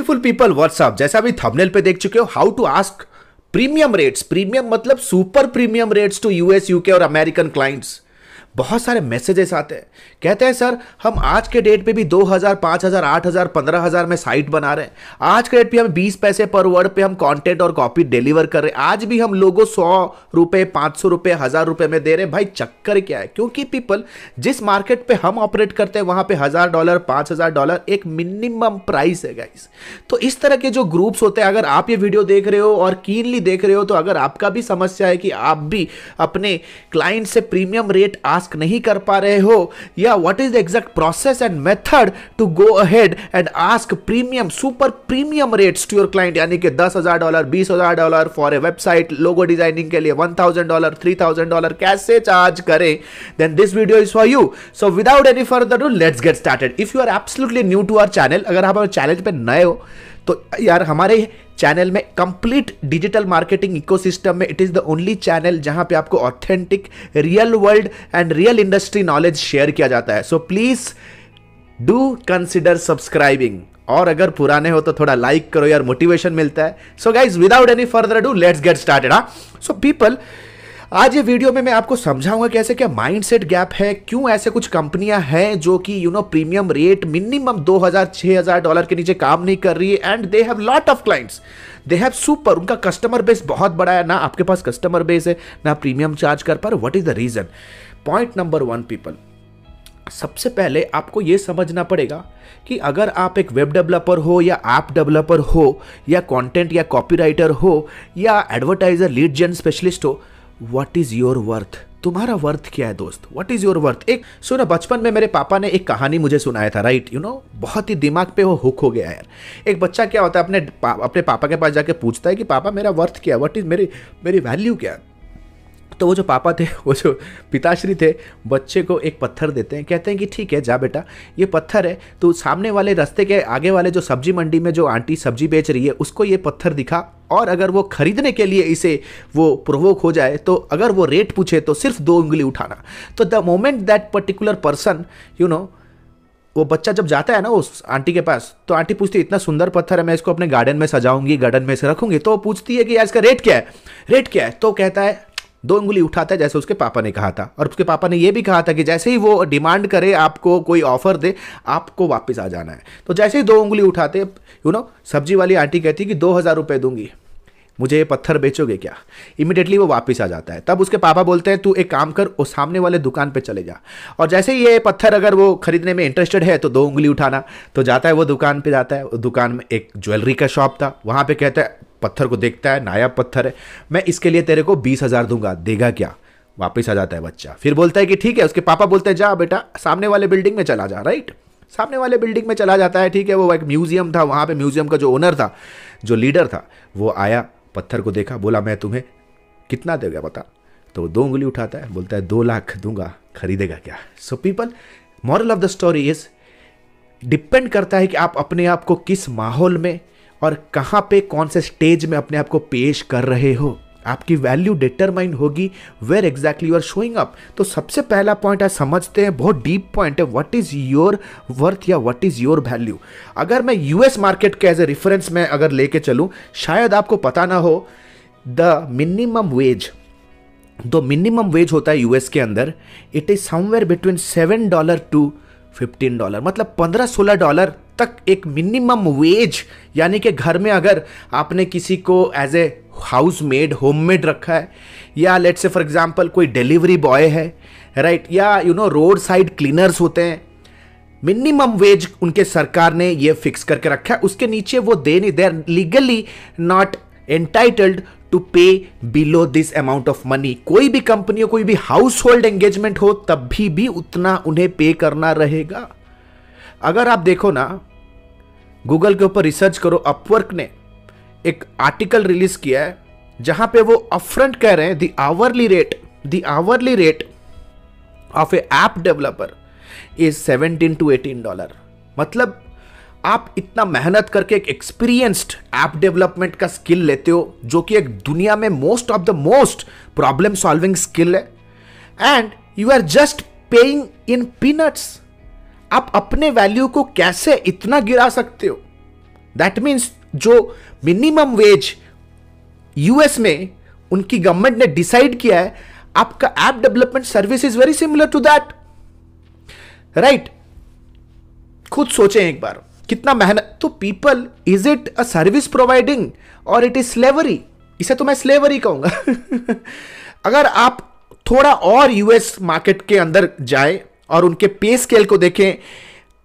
Beautiful people WhatsApp, जैसा भी thumbnail पे देख चुके हो, how to ask premium rates, premium मतलब super premium rates to US, UK और अमेरिकन क्लाइंट्स। बहुत सारे मैसेजेस आते हैं, कहते हैं सर हम आज के डेट पे भी 2000, 5000, 8000, 15000 में साइट बना रहे हैं। आज के डेट पे हम 20 पैसे पर वर्ड पे हम कंटेंट और कॉपी डिलीवर कर रहे हैं। आज भी हम लोगों 100 रुपए, 500 रुपए, 1000 रुपए में दे रहे हैं। भाई चक्कर क्या है? क्योंकि पीपल जिस मार्केट पे हम ऑपरेट करते हैं वहां पे $1000, $5000 एक मिनिमम प्राइस है गाइस। तो इस तरह के जो ग्रुप्स होते हैं, अगर आप ये वीडियो देख रहे हो और कीनली देख रहे हो, तो अगर आपका भी समस्या है कि आप भी अपने क्लाइंट से प्रीमियम रेट नहीं कर पा रहे हो, या what is the exact process and method to go ahead and ask premium, super premium rates to your client, यानी कि $10,000, $20,000 for a website, logo designing के लिए $1,000, $3,000 कैसे चार्ज करें, then this video is for you. So without any further do, let's get started. If you are absolutely new to our channel, अगर आप हमारे channel पे नए हो तो यार हमारे चैनल में कंप्लीट डिजिटल मार्केटिंग इकोसिस्टम में it is the only channel जहां पे आपको authentic real world and real industry knowledge share किया जाता है। So please do consider subscribing, और अगर पुराने हो तो थोड़ा लाइक करो यार, मोटिवेशन मिलता है। So guys without any further do, let's get started. So people, आज ये वीडियो में मैं आपको समझाऊंगा कि ऐसे क्या माइंडसेट गैप है, क्यों ऐसे कुछ कंपनियां हैं जो कि प्रीमियम रेट मिनिमम $2000, $6000 के नीचे काम नहीं कर रही है, and they have lot of clients, they have super, उनका कस्टमर बेस बहुत बड़ा है, ना आपके पास कस्टमर बेस है, ना प्रीमियम चार्ज कर पा रहे। What is the reason? Point number 1 people, सबसे पहले आपको यह समझना पड़ेगा कि अगर आप एक वेब डेवलपर हो, या ऐप डेवलपर हो, या कंटेंट या कॉपीराइटर हो, या एडवर्टाइजर लीड जेन स्पेशलिस्ट हो, व्हाट इज योर वर्थ? तुम्हारा वर्थ क्या है दोस्त? What is your worth? एक सुनो, बचपन में मेरे पापा ने एक कहानी मुझे सुनाया था, राइट? बहुत ही दिमाग पे वो हुक हो गया यार। एक बच्चा क्या होता है, अपने पापा के पास जाके पूछता है कि पापा मेरा वर्थ क्या है, व्हाट इज मेरी वैल्यू क्या है? तो वो जो पापा थे, वो जो पिताश्री थे, बच्चे को एक पत्थर देते हैं, कहते हैं कि ठीक है जा बेटा, ये पत्थर है, तो सामने वाले रास्ते के आगे वाले जो सब्जी मंडी में जो आंटी सब्जी बेच रही है उसको ये पत्थर दिखा, और अगर वो खरीदने के लिए इसे वो प्रोवोक हो जाए तो अगर वो रेट पूछे तो सिर्फ 2 उंगली उठाना। तो the moment that particular person वो बच्चा जब जाता है ना उस आंटी के पास, तो आंटी पूछती है इतना सुंदर पत्थर है, मैं इसको अपने गार्डन में सजाऊंगी, गार्डन में से रखूंगी। तो पूछती है कि यार इसका रेट क्या है, रेट क्या है? तो कहता है 2 उंगली उठाता है, जैसे उसके पापा ने कहा था। और उसके पापा ने यह भी कहा था कि जैसे ही वो डिमांड करे, आपको कोई ऑफर दे, आपको वापस आ जाना है। तो जैसे ही 2 उंगली उठाते, सब्जी वाली आंटी कहती कि 2000 रुपये दूंगी, मुझे ये पत्थर बेचोगे क्या? इमीडिएटली वो वापस आ जाता है। तब उसके पापा बोलते हैं तू एक काम कर, उस सामने वाले दुकान पे चले जा, और जैसे ही ये पत्थर अगर वो खरीदने में इंटरेस्टेड है तो 2 उंगली उठाना। तो जाता है वो दुकान पे, जाता है, दुकान में एक ज्वेलरी का शॉप था, वहां पे कहता है, पत्थर को देखता है, नायाब पत्थर है, मैं इसके लिए तेरे को 20,000 दूंगा, देगा क्या? वापिस आ जाता है बच्चा। फिर बोलता है कि ठीक है, उसके पापा बोलते हैं जा बेटा सामने वाले बिल्डिंग में चला जा, राइट? सामने वाले बिल्डिंग में चला जाता है, ठीक है। वो एक म्यूजियम था, वहां पे म्यूजियम का जो ओनर था, जो लीडर था, वो आया, पत्थर को देखा, बोला मैं तुम्हें कितना देगा बता? तो 2 उंगली उठाता है, बोलता है 2 लाख दूंगा, खरीदेगा क्या? So people, moral of the story is, depend करता है कि आप अपने आप को किस माहौल में और कहां पे, कौन से स्टेज में अपने आप को पेश कर रहे हो। आपकी वैल्यू डिटरमाइन होगी where exactly you are showing up. तो सबसे पहला पॉइंट आज समझते हैं, बहुत डीप पॉइंट है, व्हाट इज योर वर्थ या व्हाट इज योर वैल्यू। अगर मैं यूएस मार्केट के एज ए रेफरेंस में अगर लेके चलूं, शायद आपको पता ना हो, द मिनिमम वेज, जो मिनिमम वेज होता है यूएस के अंदर, it is somewhere between $7 to $15, मतलब $15-16 तक एक मिनिमम वेज। यानी कि घर में अगर आपने किसी को as a house maid, home maid रखा है, या लेट्स से फॉर एग्जांपल कोई डिलीवरी बॉय है, राइट, या रोड साइड क्लीनर्स होते हैं, मिनिमम वेज उनके सरकार ने ये फिक्स करके रखा है, उसके नीचे वो दे नहीं, they are legally not entitled to pay below this amount of money. कोई भी कंपनी हो, कोई भी हाउस होल्ड एंगेजमेंट हो, तब भी उतना उन्हें पे करना रहेगा। अगर आप देखो ना, गूगल के ऊपर रिसर्च करो, अपवर्क ने एक आर्टिकल रिलीज किया है जहां पे वो अपफ्रंट कह रहे हैं the hourly rate of a app developer is $17 to $18। मतलब आप इतना मेहनत करके एक एक्सपीरियंस्ड ऐप डेवलपमेंट का स्किल लेते हो, जो कि एक दुनिया में most of the most problem solving skill है, and you are just paying in peanuts. आप अपने वैल्यू को कैसे इतना गिरा सकते हो? दैट मीन्स जो मिनिमम वेज यूएस में उनकी गवर्नमेंट ने डिसाइड किया है, आपका app development service is very similar to that, right? खुद सोचें एक बार कितना मेहनत। तो people, is it a service providing और इट इज स्लेवरी? इसे तो मैं स्लेवरी कहूंगा। अगर आप थोड़ा और यूएस मार्केट के अंदर जाएं और उनके पे स्केल को देखें,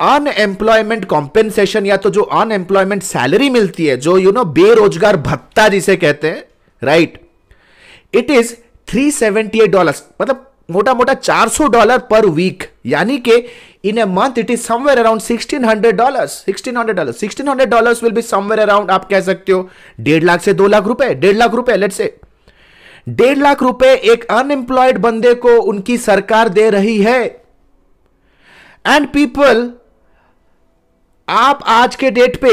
अनएम्प्लॉयमेंट कॉम्पेंसेशन या तो जो अनएम्प्लॉयमेंट सैलरी मिलती है, जो बेरोजगार भत्ता जिसे कहते हैं, राइट, इट इज $378, मतलब मोटा मोटा $400 पर वीक, यानी कि in a month it is somewhere around $1600 $1600 will be somewhere around, आप कह सकते हो 1.5 लाख से 2 लाख रुपए, 1.5 लाख रुपए, लेट्स से 1.5 लाख रुपए एक अनएम्प्लॉयड बंदे को उनकी सरकार दे रही है। एंड पीपल, आप आज के डेट पे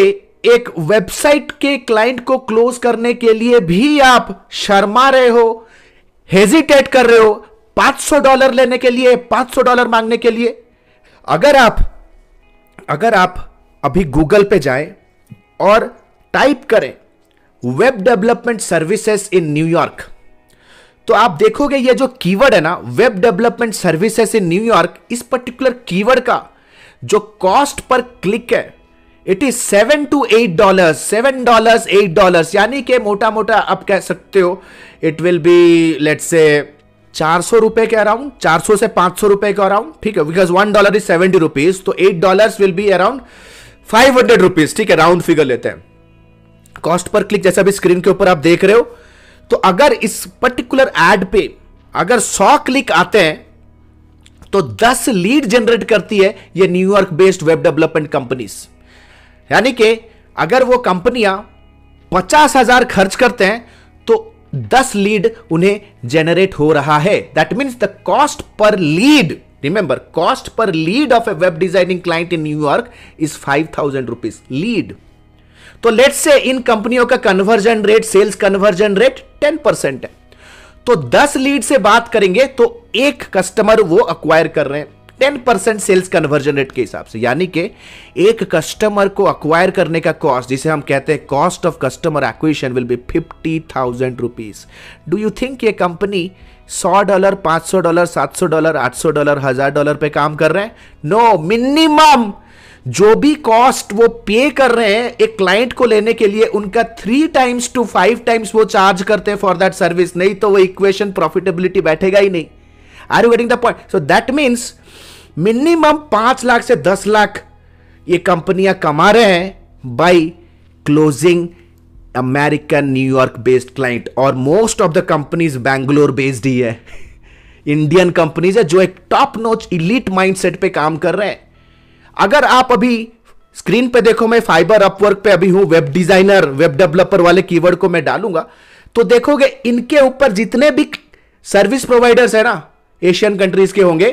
एक वेबसाइट के क्लाइंट को क्लोज करने के लिए भी आप शर्मा रहे हो, हेजिटेट कर रहे हो $500 लेने के लिए, $500 मांगने के लिए। अगर आप अभी गूगल पे जाएं और टाइप करें web development services in New York, तो आप देखोगे ये जो कीवर्ड है ना, web development services in New York, इस पर्टिकुलर कीवर्ड का जो कॉस्ट पर क्लिक है, इट इज $7 to $8, $7 $8, यानी कि मोटा मोटा आप कह सकते हो it will be let's say 400 रुपए के अराउंड, 400 से 500 रुपए के अराउंड, ठीक है, बिकॉज $1 इज 70 रुपीज, तो $8 विल बी अराउंड 500 रुपीज, ठीक है, राउंड फिगर लेते हैं। कॉस्ट पर क्लिक जैसा भी स्क्रीन के ऊपर आप देख रहे हो। तो अगर इस पर्टिकुलर एड पे अगर 100 क्लिक आते हैं तो 10 लीड जनरेट करती है ये New York based web development companies, यानी कि अगर वो कंपनियां 50,000 खर्च करते हैं तो 10 लीड उन्हें जनरेट हो रहा है। That means the cost per lead, remember, cost per lead of a web designing client in New York is 5,000 rupees lead. तो लेट्स से इन कंपनियों का conversion rate, sales conversion rate 10% है, तो 10 लीड से बात करेंगे तो एक कस्टमर वो अक्वायर कर रहे हैं 10% सेल्स कन्वर्जन रेट के हिसाब से, यानी कि एक कस्टमर को अक्वायर करने का कॉस्ट, जिसे हम कहते हैं cost of customer acquisition, will be 50,000 rupees. Do you think ये कंपनी $100, $500, $700, $800, $1,000 पे काम कर रहे हैं? नो, मिनिमम जो भी कॉस्ट वो पे कर रहे हैं एक क्लाइंट को लेने के लिए, उनका 3 times to 5 times वो चार्ज करते हैं फॉर दैट सर्विस, नहीं तो वो इक्वेशन प्रॉफिटेबिलिटी बैठेगा ही नहीं। Are you getting the point? So that means minimum 5 lakh से 10 लाख ये कंपनियां कमा रहे हैं by closing American New York based client, और most of the companies Bangalore based ही है, इंडियन कंपनीज है जो एक टॉप नॉच इलीट माइंडसेट पे काम कर रहे हैं। अगर आप अभी स्क्रीन पे देखो, मैं फाइबर अपवर्क पे अभी हूं, वेब डिजाइनर, वेब डेवलपर वाले कीवर्ड को मैं डालूंगा तो देखोगे इनके ऊपर जितने भी सर्विस प्रोवाइडर्स है ना, एशियन कंट्रीज के होंगे,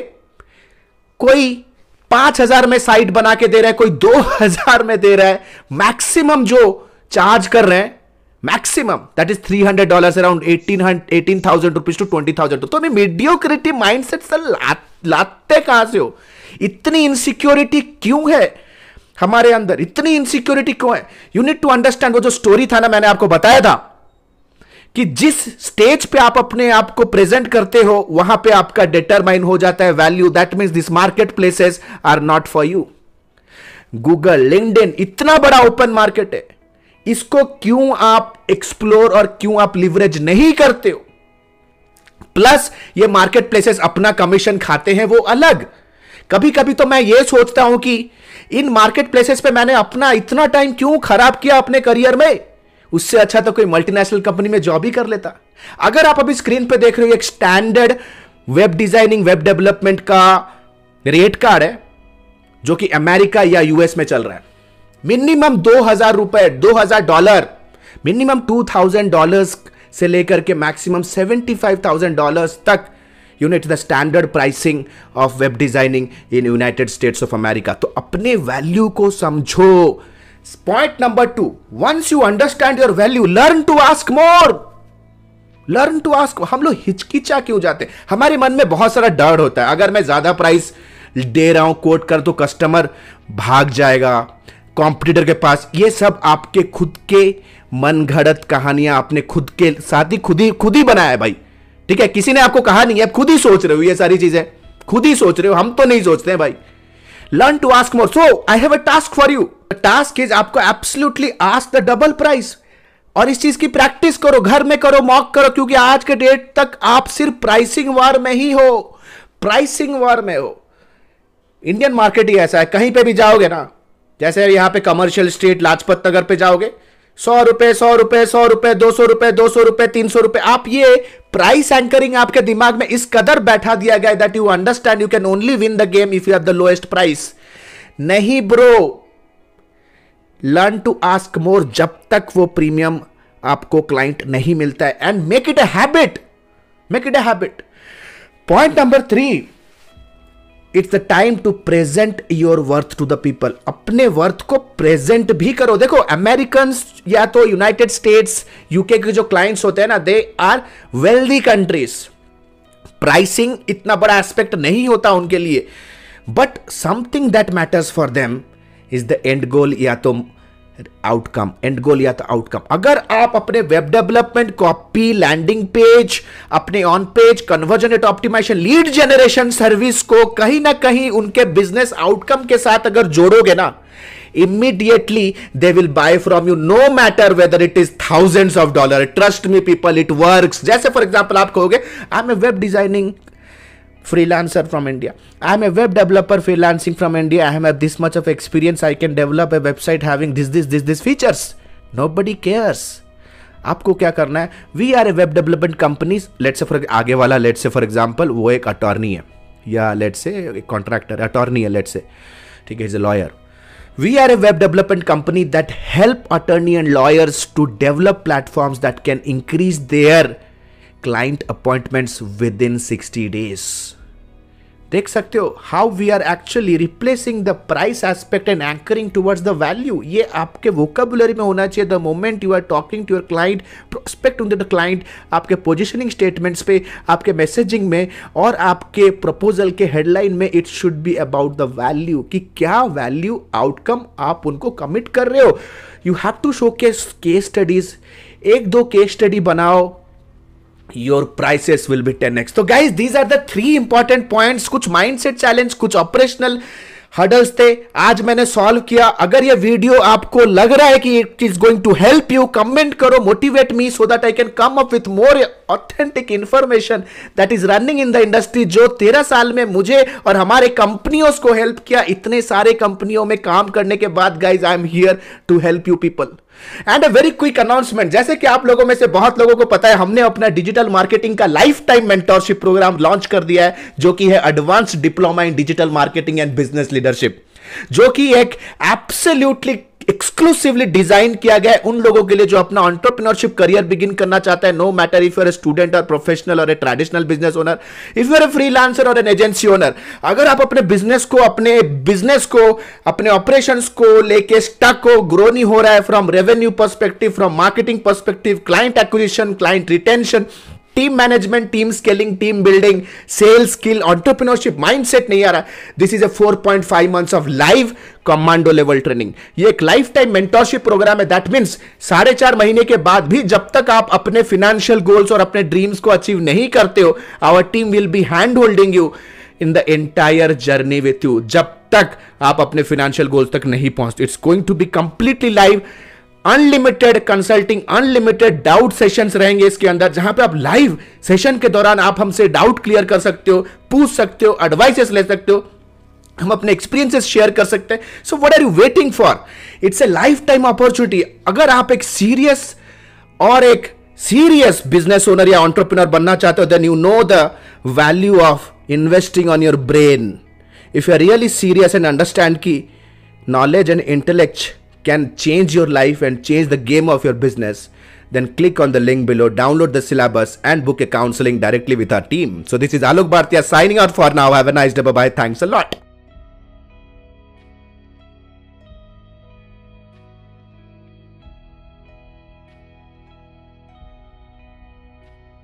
कोई 5,000 में साइट बना के दे रहा है, कोई 2,000 में दे रहा है, मैक्सिमम जो चार्ज कर रहे हैं maximum that is $300, around 18,000 rupees to 20,000। तो मैं मीडियोक्रिटी माइंडसेट से लाते कहां से हो? इतनी इनसिक्योरिटी क्यों है हमारे अंदर? इतनी इनसिक्योरिटी क्यों है? You need to understand. वो जो स्टोरी था ना, मैंने आपको बताया था कि जिस स्टेज पे आप अपने आप को प्रेजेंट करते हो वहां पे आपका डिटरमाइन हो जाता है value. That means this market places are not for you. Google, LinkedIn, इतना बड़ा ओपन मार्केट है, इसको क्यों आप एक्सप्लोर और क्यों आप लिवरेज नहीं करते हो? प्लस ये मार्केट प्लेसेस अपना कमीशन खाते हैं, वो अलग। कभी कभी तो मैं ये सोचता हूं कि इन मार्केट प्लेसेस पे मैंने अपना इतना टाइम क्यों खराब किया अपने करियर में? उससे अच्छा तो कोई मल्टीनेशनल कंपनी में जॉब ही कर लेता। अगर आप अभी स्क्रीन पे देख रहे हो, एक standard web designing, web development का रेट कार्ड है जो कि अमेरिका या यूएस में चल रहा है। मिनिमम $2,000, $2,000, मिनिमम $2,000 से लेकर के मैक्सिमम $75,000 तक unit the standard pricing of web designing in United States of America. तो अपने वैल्यू को समझो। Point number 2, once you understand your value, learn to ask more, learn to ask. हम लोग हिचकिचा क्यों जाते हैं? हमारे मन में बहुत सारा डर होता है, अगर मैं ज्यादा प्राइस दे रहा हूं, कोट कर, तो कस्टमर भाग जाएगा, कॉम्पिटिटर के पास। ये सब आपके खुद के मन घड़त कहानियां आपने खुद के साथ ही खुद ही बनाया है भाई, ठीक है? किसी ने आपको कहा नहीं है, खुद ही सोच रहे हो ये सारी चीजें, खुद ही सोच रहे हो, हम तो नहीं सोचते हैं भाई। Learn to ask more. So I have a task for you. Task is आपको absolutely ask the double price, और इस चीज की प्रैक्टिस करो, घर में करो, मॉक करो, क्योंकि आज के डेट तक आप सिर्फ प्राइसिंग वार में ही हो, प्राइसिंग वार में हो। इंडियन मार्केट ही ऐसा है, कहीं पे भी जाओगे ना, जैसे यहां पे कमर्शियल स्ट्रीट लाजपत नगर पे जाओगे, 100 रुपए 100 रुपए 100 रुपए 200 रुपए 200 रुपए 300 रुपए। आप ये प्राइस एंकरिंग आपके दिमाग में इस कदर बैठा दिया गया that you understand you can only win the game if you have the lowest price. नहीं bro, learn to ask more जब तक वो प्रीमियम आपको क्लाइंट नहीं मिलता है, and make it a habit, make it a habit. Point number 3, it's the time to present your worth to the people. अपने worth को प्रेजेंट भी करो। देखो अमेरिकन या तो यूनाइटेड स्टेट्स यूके के जो क्लाइंट्स होते हैं ना, they are wealthy countries, pricing इतना बड़ा एस्पेक्ट नहीं होता उनके लिए, but something that matters for them is the end goal या तो आउटकम, एंड गोल या तो आउटकम। अगर आप अपने web development, copy, landing page, अपने on page conversion rate optimisation, lead generation service को कहीं ना कहीं उनके बिजनेस आउटकम के साथ अगर जोड़ोगे ना, immediately they will buy from you no matter whether it is thousands of dollars. Trust me people, it works. जैसे फॉर एग्जाम्पल आप कहोगे I am a web designing freelancer from India, I am a web developer freelancing from India, I have this much of experience, I can develop a website having this features. Nobody cares. आपको क्या करना है, we are a web development companies, let's say for आगे वाला let's say for example वो एक attorney है या लेट्स से एक कॉन्ट्रैक्टर, अटॉर्नी है लेट्स से, ठीक है, is a lawyer. We are a web development company that help attorney and lawyers to develop platforms that can increase their client appointments within 60 days. देख सकते हो how we are actually replacing the price aspect and anchoring towards the value. ये आपके vocabulary में होना चाहिए the moment you are talking to your client, prospect to the client, आपके positioning statements पे, आपके मैसेजिंग में और आपके प्रपोजल के हेडलाइन में it should be about the value, कि क्या वैल्यू आउटकम आप उनको कमिट कर रहे हो। You have to show case studies, 1-2 case study बनाओ, your prices will be 10x. So guys, these are the 3 important points. कुछ mindset challenge, कुछ operational hurdles थे, आज मैंने solve किया। अगर ये वीडियो आपको लग रहा है कि it is going to help you, comment करो, motivate me so that I can come up with more authentic information that is running in the industry, जो 13 साल में मुझे और हमारे कंपनियों को हेल्प किया। इतने सारे कंपनियों में काम करने के बाद guys, I am here to help you people. And a very quick announcement, जैसे कि आप लोगों में से बहुत लोगों को पता है, हमने अपना डिजिटल मार्केटिंग का life time mentorship program launch कर दिया है, जो कि है advanced diploma in digital marketing and business leadership, जो कि एक एब्सोल्युटली एक्सक्लूसिवली डिजाइन किया गया है उन लोगों के लिए जो अपना एंटरप्रेन्योरशिप करियर बिगिन करना चाहता है, no matter if you are a student और प्रोफेशनल और a traditional business owner, if you are a freelancer और एन एजेंसी ओनर। अगर आप अपने बिजनेस को अपने ऑपरेशंस को लेके स्टक हो, ग्रो नहीं हो रहा है from revenue perspective, from marketing perspective, client acquisition, client retention, team management, team scaling, team building, sales skill, entrepreneurship mindset नहीं आ रहा, this is a 4.5 months of live commando level training. ये एक लाइफ टाइम मेंटरशिप प्रोग्राम है, that means 4.5 महीने के बाद भी जब तक आप अपने फाइनेंशियल गोल्स और अपने ड्रीम्स को अचीव नहीं करते हो, our team will be hand holding you in the entire journey with you, जब तक आप अपने फाइनेंशियल गोल्स तक नहीं पहुंचते। It's going to be completely live, unlimited consulting, unlimited doubt sessions रहेंगे इसके अंदर, जहां पे आप लाइव सेशन के दौरान आप हमसे डाउट क्लियर कर सकते हो, पूछ सकते हो, एडवाइसेस ले सकते हो, हम अपने एक्सपीरियंसेस शेयर कर सकते हैं। So what are you waiting for? It's a life time opportunity. अगर आप एक सीरियस बिजनेस ओनर या एंटरप्रेन्योर बनना चाहते हो, then you know the value of investing on your brain. If you are really serious and understand की knowledge and intellect can change your life and change the game of your business, then click on the link below, download the syllabus and book a counseling directly with our team. So this is Alok Bhartia signing out for now. Have a nice day. Bye bye. Thanks a lot.